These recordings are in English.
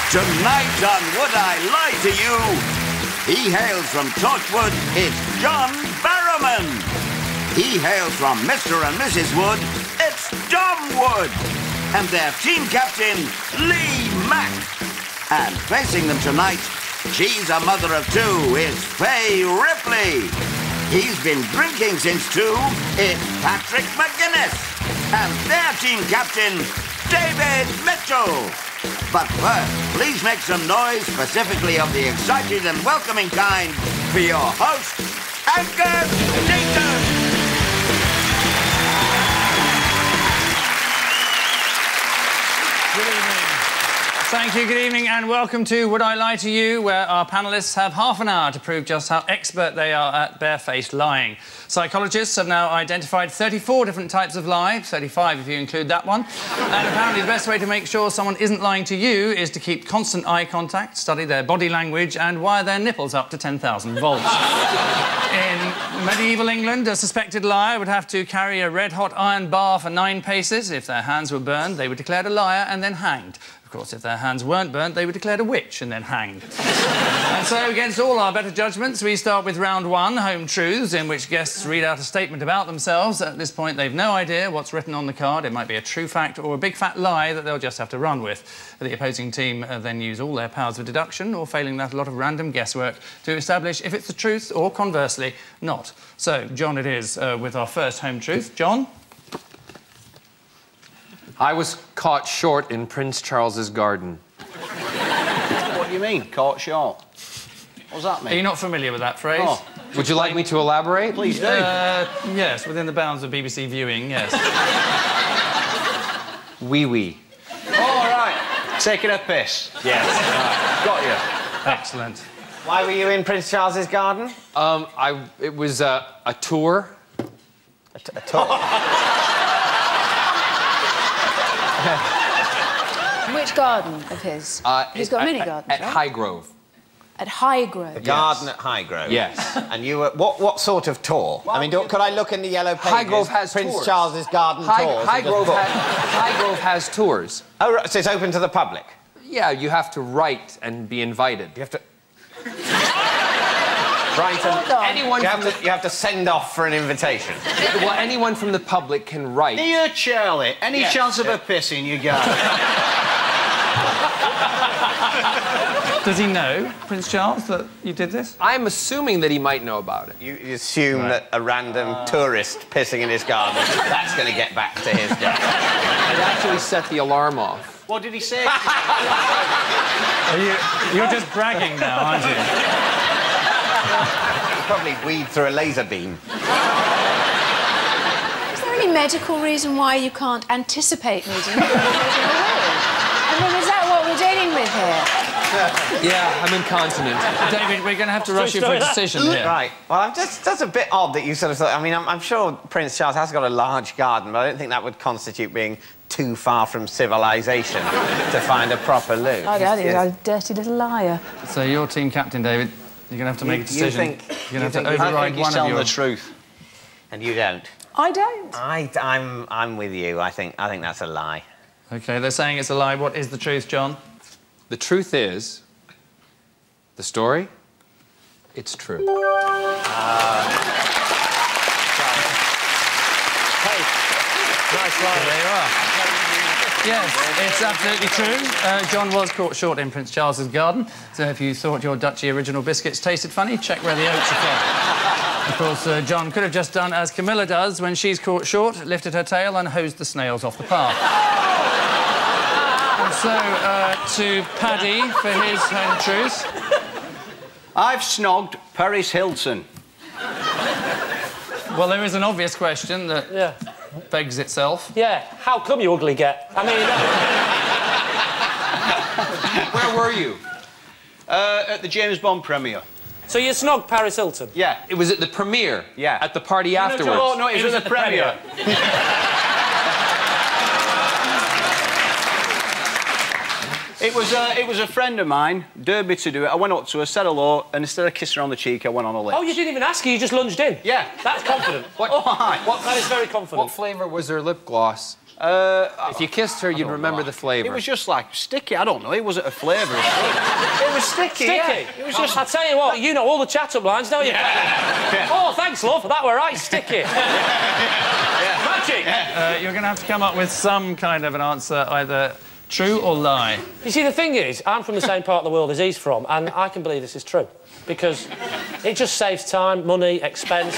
Tonight on Would I Lie to You, he hails from Torchwood, it's John Barrowman. He hails from Mr. and Mrs. Wood, it's Dom Wood. And their team captain, Lee Mack. And facing them tonight, she's a mother of two, is Faye Ripley. He's been drinking since 2, it's Patrick McGuinness. And their team captain, David Mitchell. But first, please make some noise, specifically of the excited and welcoming kind, for your host, Angus Nathan. Good evening. Thank you, good evening, and welcome to Would I Lie to You, where our panellists have half an hour to prove just how expert they are at barefaced lying. Psychologists have now identified 34 different types of lie, 35 if you include that one. And apparently the best way to make sure someone isn't lying to you is to keep constant eye contact, study their body language, and wire their nipples up to 10,000 volts. In medieval England, a suspected liar would have to carry a red-hot iron bar for 9 paces. If their hands were burned, they were declared a liar and then hanged. Of course, if their hands weren't burnt, they were declared a witch and then hanged. And so, against all our better judgments, we start with round 1, Home Truths, in which guests read out a statement about themselves. At this point, they've no idea what's written on the card. It might be a true fact or a big fat lie that they'll just have to run with. The opposing team then use all their powers of deduction, or failing that, a lot of random guesswork, to establish if it's the truth or, conversely, not. So, John it is with our first Home Truth. John? I was caught short in Prince Charles's garden. What do you mean, caught short? What does that mean? Are you not familiar with that phrase? Oh. Would you like me to elaborate? Please do. Yes, within the bounds of BBC viewing, yes. Wee-wee. All right. Taking a piss. Yes. Right. Got you. Excellent. Why were you in Prince Charles's garden? It was a tour. A tour? Which garden of his? He's got many gardens, At right? Highgrove. At Highgrove. A garden at Highgrove? Yes. And you were... What sort of tour? I mean, could I look in the yellow pages? Highgrove has Prince tours. Charles's garden tours? Highgrove has tours. Oh, right, so it's open to the public? Yeah, you have to write and be invited. You have to... Write and... Anyone You have to send off for an invitation. Well, anyone from the public can write. Dear Charlie, any chance of a piss in your garden? Does he know, Prince Charles, that you did this? I'm assuming that he might know about it. You assume that a random tourist pissing in his garden, that's going to get back to his garden. It actually set the alarm off. What did he say? You're just bragging now, aren't you? You probably weed through a laser beam. Is there any medical reason why you can't anticipate needing to I mean, is that what we're dealing with here? Yeah, I'm incontinent. David, we're going to have to rush you for a decision here. Right. Well, that's a bit odd that you sort of thought... I mean, I'm sure Prince Charles has got a large garden, but I don't think that would constitute being too far from civilization to find a proper loo. Oh, Daddy, you're a dirty little liar. So your team captain, David, you're going to have to make a decision. You're going to have to I override think he's one of telling your... the truth. And you don't? I don't. I'm with you. I think that's a lie. OK, they're saying it's a lie. What is the truth, John? The truth is, the story, it's true. Hey, nice lie. There you are. Yes, it's absolutely true. John was caught short in Prince Charles's garden, so if you thought your Dutchy original biscuits tasted funny, check where the oats are from. Of course, John could have just done as Camilla does when she's caught short, lifted her tail and hosed the snails off the path. And so, to Paddy for his home truth. I've snogged Paris Hilton. Well, there is an obvious question that begs itself. Yeah, how come you ugly get? I mean... Where were you? At the James Bond premiere. So you snogged Paris Hilton? Yeah. It was at the premiere. Yeah. At the party afterwards. No, it was at the premiere. It was a friend of mine, dared me to do it. I went up to her, said hello, and instead of kissing her on the cheek, I went on her lips. Oh, you didn't even ask her, you just lunged in? Yeah. That's confident. What? Oh, hi. That is very confident. What flavour was her lip gloss? If you kissed her, you'd remember the flavour. It was just like sticky. I don't know. It wasn't a flavour. It was sticky. Sticky. Yeah. It was just. I tell you what, you know all the chat-up lines, don't you? Yeah. Oh, thanks, love. That were right sticky. Magic. You're going to have to come up with some kind of an answer, either true or lie. You see, the thing is, I'm from the same part of the world as he's from, and I can believe this is true. Because it just saves time, money, expense,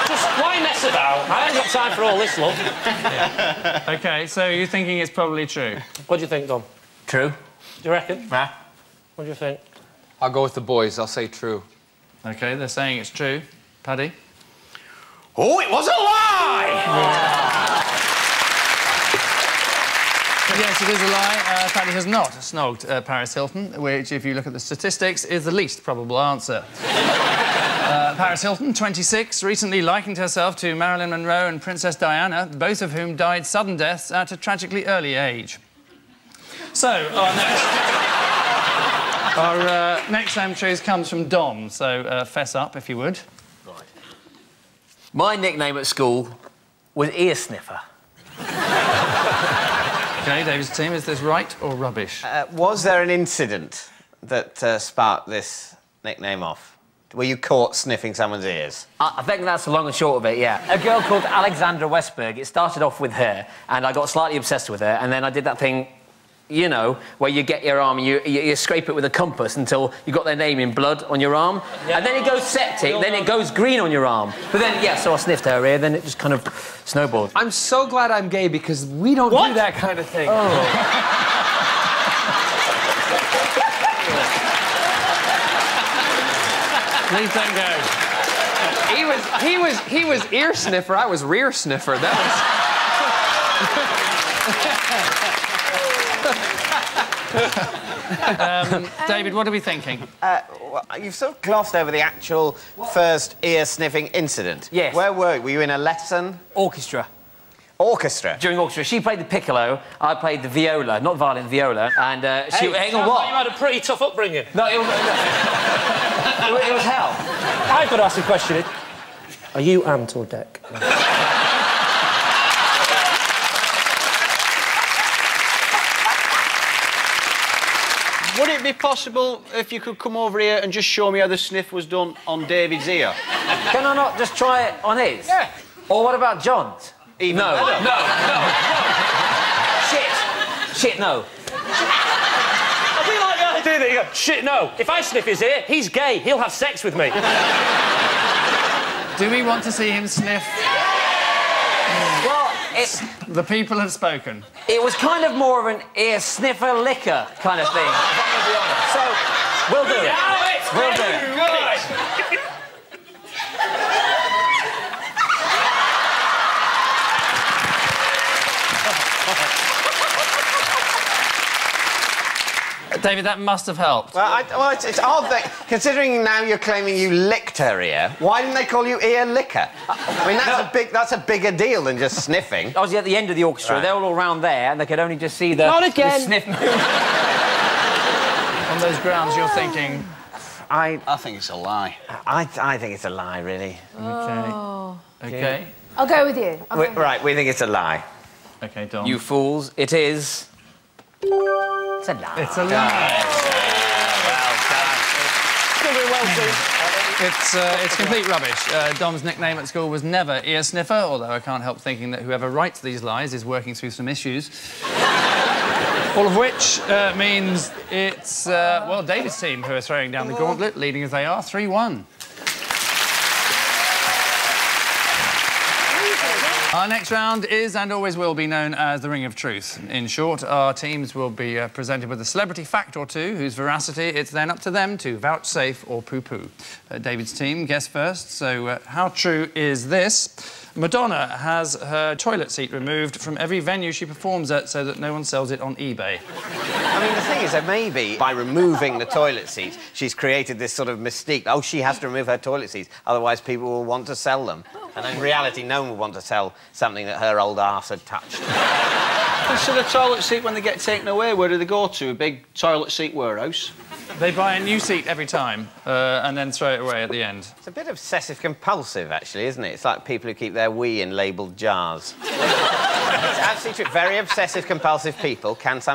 just why mess about? I haven't got time for all this, love. Yeah. OK, so you're thinking it's probably true? What do you think, Dom? True. Do you reckon? Nah. What do you think? I'll go with the boys. I'll say true. OK, they're saying it's true. Paddy? Oh, it was a lie! Yes, it is a lie. Paddy has not snogged Paris Hilton, which, if you look at the statistics, is the least probable answer. Paris Hilton, 26, recently likened herself to Marilyn Monroe and Princess Diana, both of whom died sudden deaths at a tragically early age. So, our next truth comes from Dom, so fess up, if you would. Right. My nickname at school was Ear Sniffer. OK, David's team, is this right or rubbish? Was there an incident that sparked this nickname off? Were you caught sniffing someone's ears? I think that's the long and short of it, yeah. A girl called Alexandra Westberg. It started off with her, and I got slightly obsessed with her, and then I did that thing, you know, where you get your arm and you scrape it with a compass until you got their name in blood on your arm, and then it goes septic, then it goes green on your arm. But then, yeah, so I sniffed her ear, then it just kind of snowballed. I'm so glad I'm gay because we don't do that kind of thing. Please don't go. He was ear sniffer. I was rear sniffer. That was. David, what are we thinking? Well, you've sort of glossed over the actual first ear-sniffing incident. Yes. Where were you? Were you in a lesson? Orchestra. Orchestra? During orchestra. She played the piccolo, I played the viola, not violin, viola, and she... Hey, hang on, what? You had a pretty tough upbringing. No, it was... it was hell. I've got to ask a question. Are you ant or deck? Would it be possible if you could come over here and just show me how the sniff was done on David's ear? Can I not just try it on his? Yeah. Or what about John's? Even No. better. No. Shit, no. I do like the idea that you go, shit, no. If I sniff his ear, he's gay. He'll have sex with me. Do we want to see him sniff? Well, The people have spoken. it was kind of more of an ear sniffer liquor kind of thing, if I'm going to be honest. So, we'll do it. We'll do it. David, that must have helped. Well, it's odd that, considering now you're claiming you licked her ear, why didn't they call you ear licker? I mean, that's a bigger deal than just sniffing. I was at the end of the orchestra. Right. They were all around there, and they could only just see the... Not again. The sniff. On those grounds, you're thinking... I think it's a lie. I think it's a lie, really. OK. I'll go with you. Right, we think it's a lie. OK, Dom. You fools. It is... It's a lie. It's a lie. It's complete rubbish. Dom's nickname at school was never ear sniffer, although I can't help thinking that whoever writes these lies is working through some issues. All of which means it's, well, David's team who are throwing down the gauntlet, leading as they are, 3-1. Our next round is and always will be known as the Ring of Truth. In short, our teams will be presented with a celebrity fact or two whose veracity it's then up to them to vouchsafe or poo-poo. David's team, guess first. So, how true is this? Madonna has her toilet seat removed from every venue she performs at so that no one sells it on eBay. I mean, the thing is that maybe by removing the toilet seats, she's created this sort of mystique. Oh, she has to remove her toilet seats, otherwise people will want to sell them. And in reality, no one will want to sell something that her old arse had touched. So the toilet seat, when they get taken away, where do they go to? A big toilet seat warehouse? They buy a new seat every time and then throw it away at the end. It's a bit obsessive-compulsive, actually, isn't it? It's like people who keep their wee in labelled jars. It's absolutely true. Very obsessive-compulsive people can sometimes